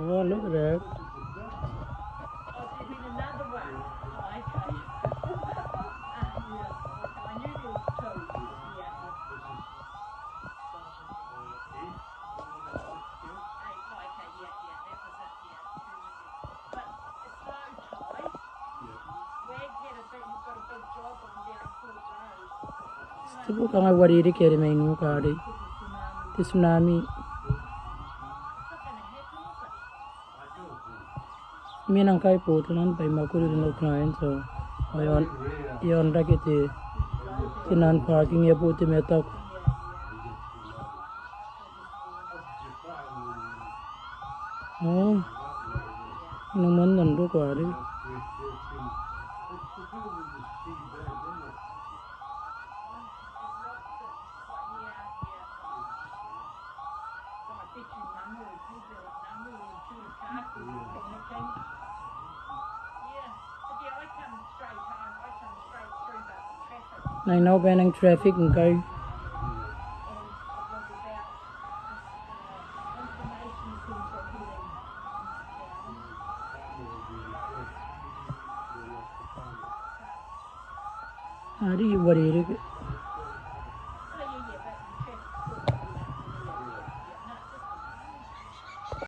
Oh, look at that. Tibu kang ay wari di kere may nu kari. Ti tsunami. Minang kai po tunan pay makuri no knain so ayon rakiti tinan parking ya puti metak. Oh, naman nando kari. Này nó bên anh traffic một cây. Đi vào đi